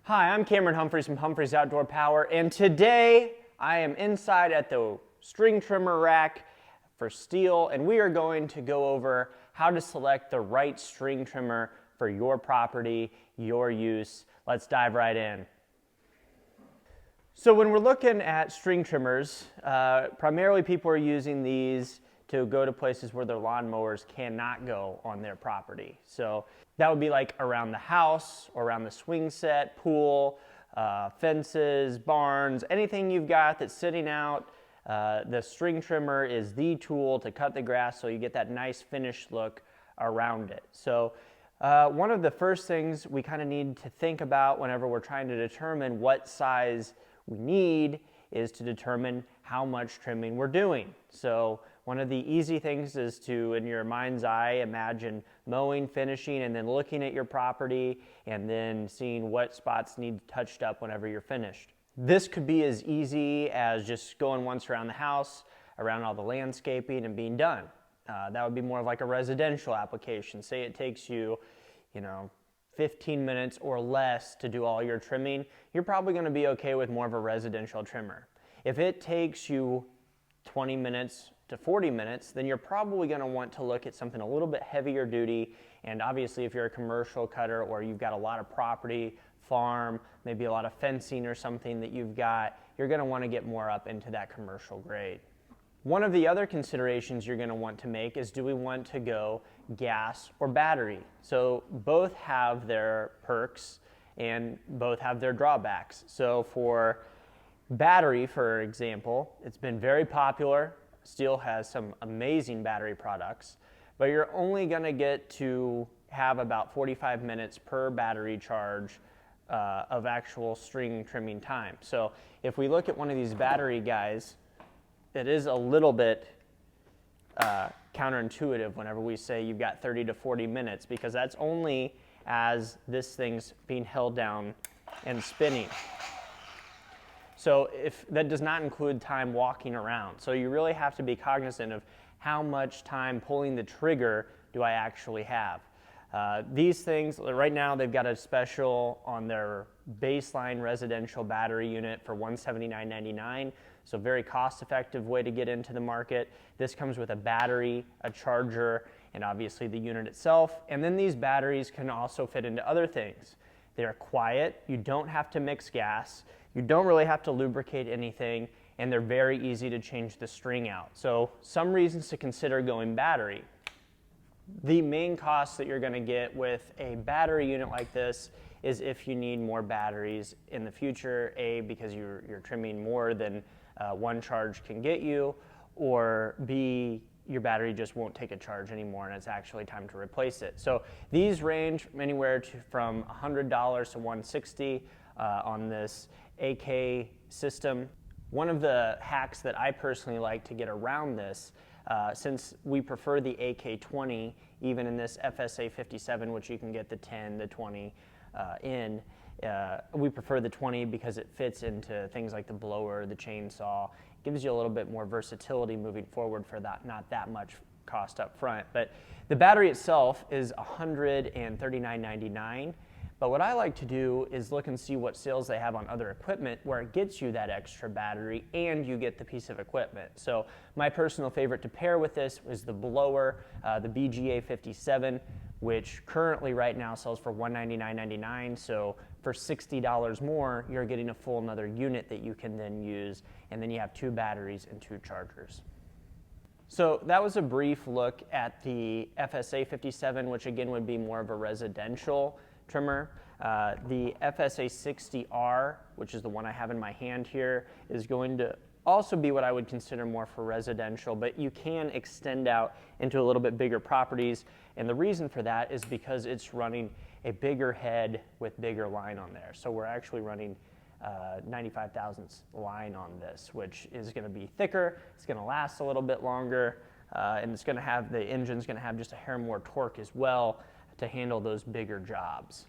Hi, I'm Camron Humphreys from Humphreys Outdoor Power, and today I am inside at the string trimmer rack for Stihl, and we are going to go over how to select the right string trimmer for your property, your use. Let's dive right in. So when we're looking at string trimmers, primarily people are using these to go to places where their lawnmowers cannot go on their property. So that would be like around the house, or around the swing set, pool, fences, barns, anything you've got that's sitting out. The string trimmer is the tool to cut the grass so you get that nice finished look around it. So one of the first things we kind of need to think about whenever we're trying to determine what size we need is to determine how much trimming we're doing. So one of the easy things is to, in your mind's eye, imagine mowing, finishing, and then looking at your property and then seeing what spots need touched up whenever you're finished. This could be as easy as just going once around the house, around all the landscaping, and being done. That would be more of like a residential application. Say it takes you, 15 minutes or less to do all your trimming, you're probably going to be okay with more of a residential trimmer. If it takes you 20 minutes to 40 minutes, then you're probably going to want to look at something a little bit heavier duty. And obviously if you're a commercial cutter or you've got a lot of property, farm, maybe a lot of fencing or something that you've got, you're going to want to get more up into that commercial grade. One of the other considerations you're going to want to make is, do we want to go gas or battery? So both have their perks and both have their drawbacks. So for battery, for example, it's been very popular. Stihl has some amazing battery products, but you're only going to get to have about 45 minutes per battery charge of actual string trimming time. So if we look at one of these battery guys, it is a little bit counterintuitive whenever we say you've got 30 to 40 minutes, because that's only as this thing's being held down and spinning. So if that does not include time walking around. So you really have to be cognizant of how much time pulling the trigger do I actually have. These things, right now they've got a special on their baseline residential battery unit for $179.99. So very cost-effective way to get into the market. This comes with a battery, a charger, and obviously the unit itself. And then these batteries can also fit into other things. They're quiet, you don't have to mix gas, you don't really have to lubricate anything, and they're very easy to change the string out. So some reasons to consider going battery. The main cost that you're going to get with a battery unit like this is if you need more batteries in the future, A, because you're trimming more than one charge can get you, or B, your battery just won't take a charge anymore and it's actually time to replace it. So these range anywhere from $100 to $160 on this AK system. One of the hacks that I personally like to get around this, since we prefer the AK-20, even in this FSA 57, which you can get the 10, the 20 in, we prefer the 20 because it fits into things like the blower, the chainsaw. It gives you a little bit more versatility moving forward for that, not that much cost up front. But the battery itself is $139.99. But what I like to do is look and see what sales they have on other equipment where it gets you that extra battery and you get the piece of equipment. So my personal favorite to pair with this is the blower, the BGA 57, which currently right now sells for $199.99. So for $60 more, you're getting a full another unit that you can then use, and then you have 2 batteries and 2 chargers. So that was a brief look at the FSA 57, which again would be more of a residential trimmer. The FSA 60R, which is the one I have in my hand here, is going to also be what I would consider more for residential, but you can extend out into a little bit bigger properties, and the reason for that is because it's running a bigger head with bigger line on there. So we're actually running 95 thousandths line on this, which is going to be thicker, it's going to last a little bit longer, and it's going to have, the engine's going to have just a hair more torque as well to handle those bigger jobs.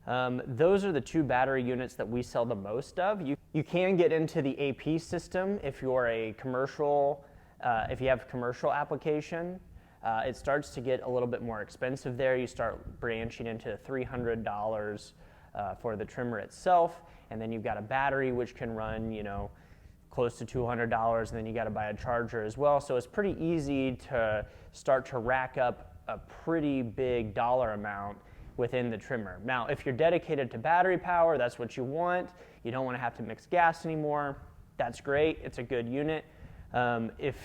Those are the 2 battery units that we sell the most of. You can get into the AP system if you're a commercial, if you have commercial application. It starts to get a little bit more expensive there. You start branching into $300 for the trimmer itself. And then you've got a battery which can run, you know, close to $200, and then you got to buy a charger as well. So it's pretty easy to start to rack up a pretty big dollar amount within the trimmer. Now, if you're dedicated to battery power, that's what you want. You don't want to have to mix gas anymore. That's great. It's a good unit. If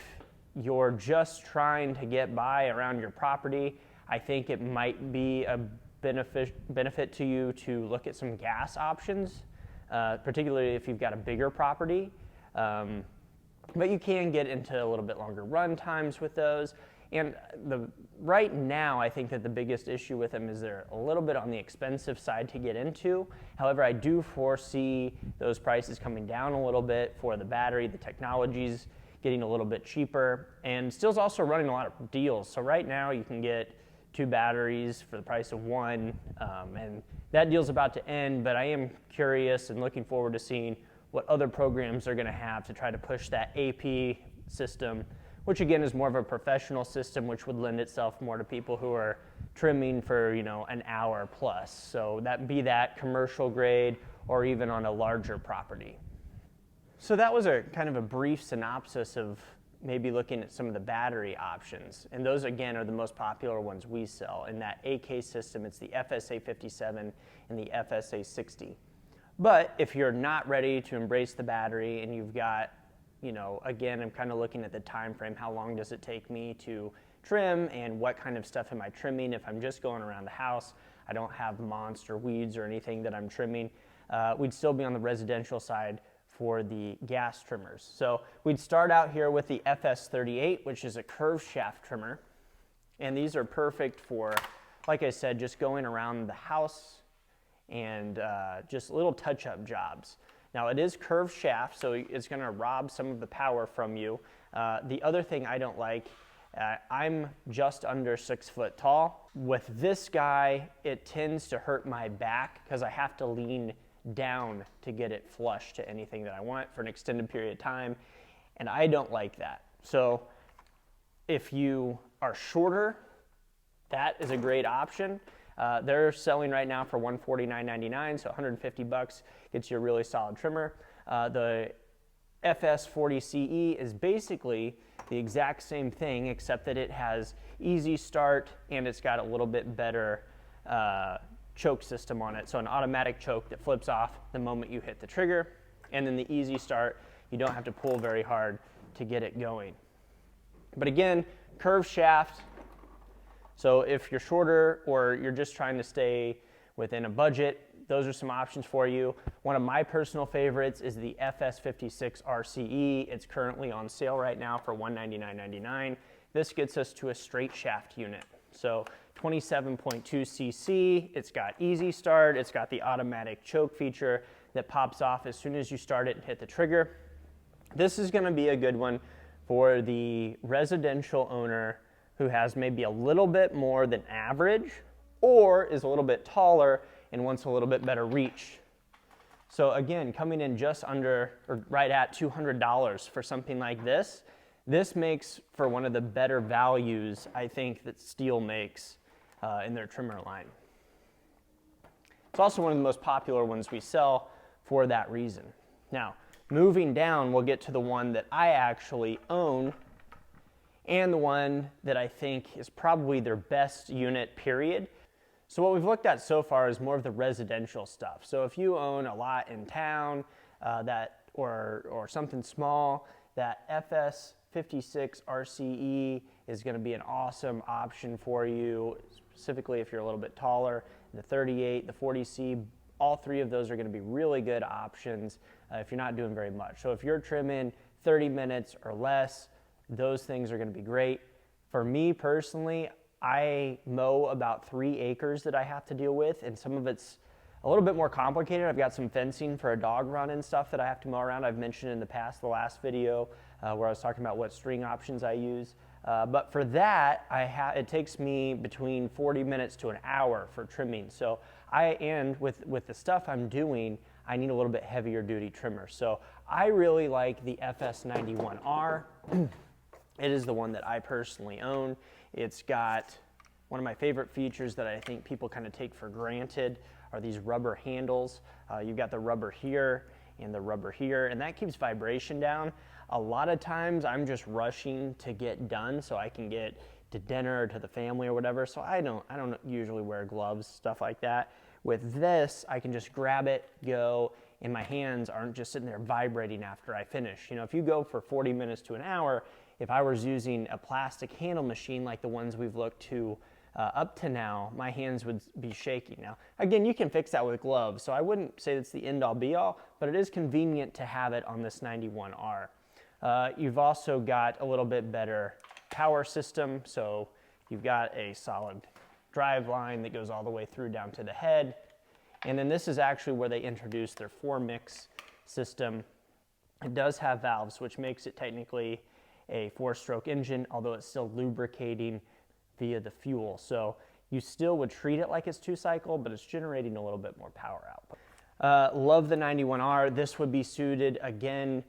you're just trying to get by around your property, I think it might be a benefit to you to look at some gas options, particularly if you've got a bigger property. But you can get into a little bit longer run times with those. And right now, I think that the biggest issue with them is they're a little bit on the expensive side to get into. However, I do foresee those prices coming down a little bit for the battery. The technology's getting a little bit cheaper. And Stihl's also running a lot of deals. So right now, you can get 2 batteries for the price of 1. And that deal's about to end, but I am curious and looking forward to seeing what other programs they're going to have to try to push that AP system, which again is more of a professional system, which would lend itself more to people who are trimming for, you know, an hour plus. So that commercial grade or even on a larger property. So that was a kind of a brief synopsis of maybe looking at some of the battery options. And those again are the most popular ones we sell. In that AK system, it's the FSA 57 and the FSA 60. But if you're not ready to embrace the battery and you've got, you know, again, I'm kind of looking at the time frame, how long does it take me to trim and what kind of stuff am I trimming? If I'm just going around the house, I don't have monster weeds or anything that I'm trimming, we'd still be on the residential side for the gas trimmers. So we'd start out here with the FS38, which is a curved shaft trimmer. And these are perfect for, like I said, just going around the house and just little touch-up jobs. Now it is curved shaft, so it's going to rob some of the power from you. The other thing I don't like, I'm just under 6 foot tall. With this guy, it tends to hurt my back because I have to lean down to get it flush to anything that I want for an extended period of time, and I don't like that. So if you are shorter, that is a great option. They're selling right now for $149.99, so $150 gets you a really solid trimmer. The FS40CE is basically the exact same thing, except that it has easy start and it's got a little bit better choke system on it. So an automatic choke that flips off the moment you hit the trigger, and then the easy start, you don't have to pull very hard to get it going. But again, curved shaft. So if you're shorter or you're just trying to stay within a budget, those are some options for you. One of my personal favorites is the FS56 RCE. It's currently on sale right now for $199.99. This gets us to a straight shaft unit. So 27.2 cc, it's got easy start, it's got the automatic choke feature that pops off as soon as you start it and hit the trigger. This is going to be a good one for the residential owner who has maybe a little bit more than average or is a little bit taller and wants a little bit better reach. So again, coming in just under or right at $200 for something like this, this makes for one of the better values I think that Stihl makes in their trimmer line. It's also one of the most popular ones we sell for that reason. Now, moving down, we'll get to the one that I actually own and the one that I think is probably their best unit, period. So what we've looked at so far is more of the residential stuff. So if you own a lot in town or something small, that FS56 RCE is going to be an awesome option for you, specifically if you're a little bit taller. The 38, the 40C, all three of those are going to be really good options if you're not doing very much. So if you're trimming 30 minutes or less, those things are going to be great. For me personally, I mow about 3 acres that I have to deal with, and some of it's a little bit more complicated. I've got some fencing for a dog run and stuff that I have to mow around. I've mentioned in the past, the last video, where I was talking about what string options I use. But for that, it takes me between 40 minutes to an hour for trimming. So with the stuff I'm doing, I need a little bit heavier duty trimmer. So I really like the FS91R. It is the one that I personally own. It's got one of my favorite features that I think people kind of take for granted are these rubber handles. You've got the rubber here and the rubber here, and that keeps vibration down. A lot of times I'm just rushing to get done so I can get to dinner or to the family or whatever, so I don't usually wear gloves, stuff like that. With this, I can just grab it, go, and my hands aren't just sitting there vibrating after I finish. You know, if you go for 40 minutes to an hour, if I was using a plastic handle machine like the ones we've looked to up to now, my hands would be shaking. Now, again, you can fix that with gloves, so I wouldn't say that's the end-all be-all, but it is convenient to have it on this 91R. You've also got a little bit better power system, so you've got a solid drive line that goes all the way through down to the head. And then this is actually where they introduced their 4-mix system. It does have valves, which makes it technically a 4-stroke engine, although it's still lubricating via the fuel. So you still would treat it like it's 2-cycle, but it's generating a little bit more power output. Love the 91R. This would be suited again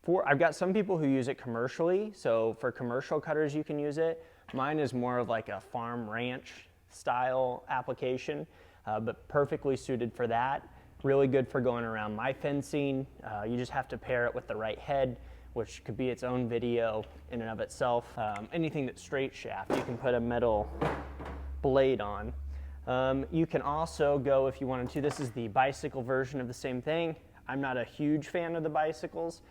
for, I've got some people who use it commercially, so for commercial cutters you can use it. Mine is more of like a farm ranch style application, but perfectly suited for that. Really good for going around my fencing. You just have to pair it with the right head, which could be its own video in and of itself. Anything that's straight shaft, you can put a metal blade on. You can also go, if you wanted to, this is the bicycle version of the same thing. I'm not a huge fan of the bicycles,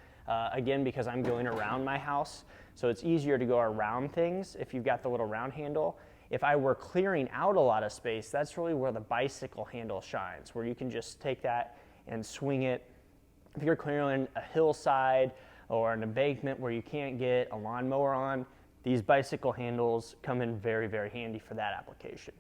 again, because I'm going around my house. So it's easier to go around things if you've got the little round handle. If I were clearing out a lot of space, that's really where the bicycle handle shines, where you can just take that and swing it. If you're clearing a hillside or an embankment where you can't get a lawnmower on, these bicycle handles come in very, very handy for that application.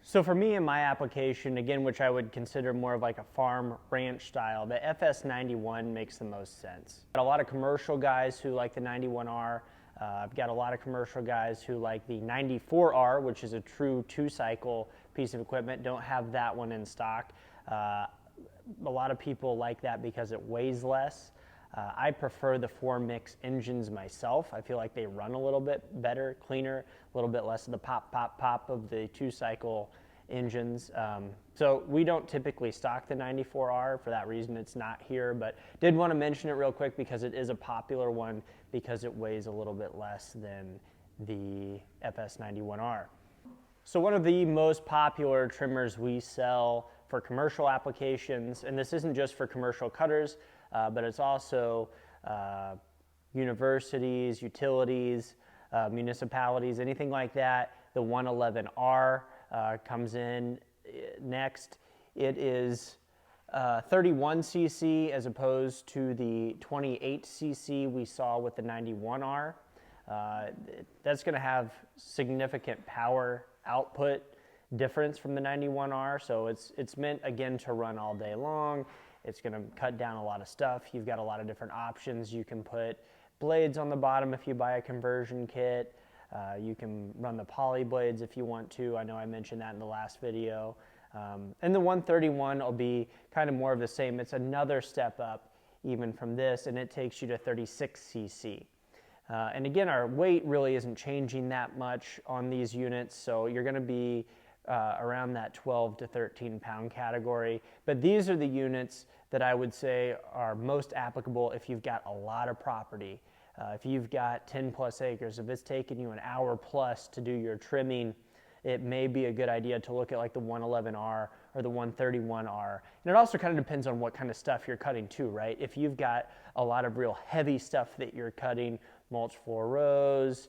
So for me in my application, again, which I would consider more of like a farm ranch style, the FS91 makes the most sense. Got a lot of commercial guys who like the 91R. I've got a lot of commercial guys who like the 94R, which is a true 2-cycle piece of equipment. Don't have that one in stock. A lot of people like that because it weighs less. I prefer the 4-mix engines myself. I feel like they run a little bit better, cleaner, a little bit less of the pop, pop, pop of the 2-cycle engines. So we don't typically stock the 94R. For that reason, it's not here, but did want to mention it real quick because it is a popular one because it weighs a little bit less than the FS91R. So one of the most popular trimmers we sell for commercial applications, and this isn't just for commercial cutters, but it's also universities, utilities, municipalities, anything like that. The 111R comes in next. It is 31 cc as opposed to the 28 cc we saw with the 91R. That's going to have significant power output difference from the 91R, so it's meant again to run all day long. It's going to cut down a lot of stuff. You've got a lot of different options. You can put blades on the bottom if you buy a conversion kit. You can run the poly blades if you want to. I know I mentioned that in the last video. And the 131 will be kind of more of the same. It's another step up even from this, and it takes you to 36 cc. And again, our weight really isn't changing that much on these units, so you're going to be around that 12 to 13 pound category. But these are the units that I would say are most applicable if you've got a lot of property. If you've got 10 plus acres, if it's taking you an hour plus to do your trimming, it may be a good idea to look at like the 111R or the 131R. And it also kind of depends on what kind of stuff you're cutting too, right? If you've got a lot of real heavy stuff that you're cutting, mulch floor rows,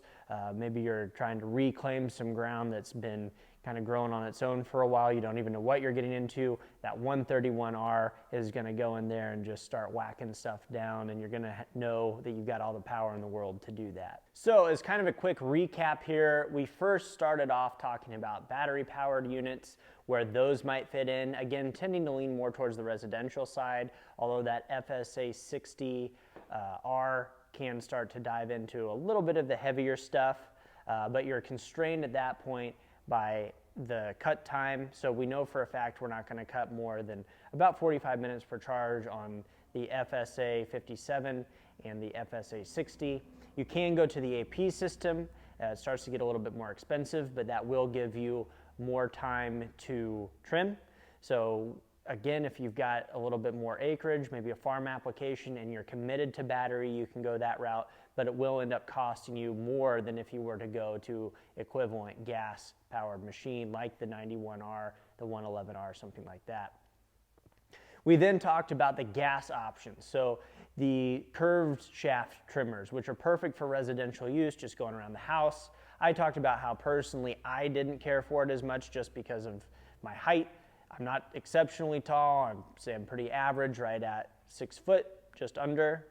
maybe you're trying to reclaim some ground that's been kind of growing on its own for a while, you don't even know what you're getting into, that 131R is going to go in there and just start whacking stuff down, and you're going to know that you've got all the power in the world to do that. So as kind of a quick recap here, we first started off talking about battery powered units, where those might fit in, again tending to lean more towards the residential side, although that FSA 60R can start to dive into a little bit of the heavier stuff, but you're constrained at that point by the cut time. So we know for a fact we're not going to cut more than about 45 minutes per charge on the FSA 57 and the FSA 60. You can go to the AP system. It starts to get a little bit more expensive, but that will give you more time to trim. So again, if you've got a little bit more acreage, maybe a farm application, and you're committed to battery, you can go that route, but it will end up costing you more than if you were to go to equivalent gas-powered machine like the 91R, the 111R, something like that. We then talked about the gas options. So the curved shaft trimmers, which are perfect for residential use, just going around the house. I talked about how personally I didn't care for it as much just because of my height. I'm not exceptionally tall. I'm pretty average, right at 6 foot, just under.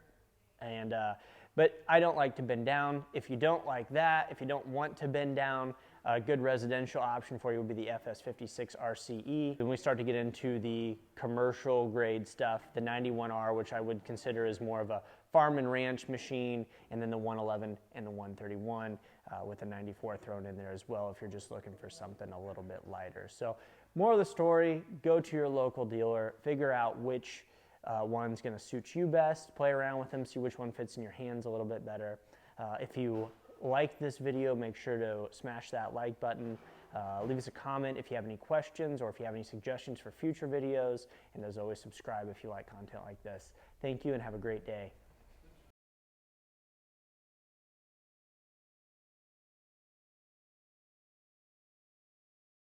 But I don't like to bend down. If you don't like that, if you don't want to bend down, a good residential option for you would be the FS56 RCE. Then we start to get into the commercial grade stuff, the 91R, which I would consider as more of a farm and ranch machine, and then the 111 and the 131 with the 94 thrown in there as well if you're just looking for something a little bit lighter. So more of the story, go to your local dealer, figure out which one's gonna suit you best, play around with them, see which one fits in your hands a little bit better. If you like this video, make sure to smash that like button. Leave us a comment if you have any questions or if you have any suggestions for future videos. And as always, subscribe if you like content like this. Thank you and have a great day.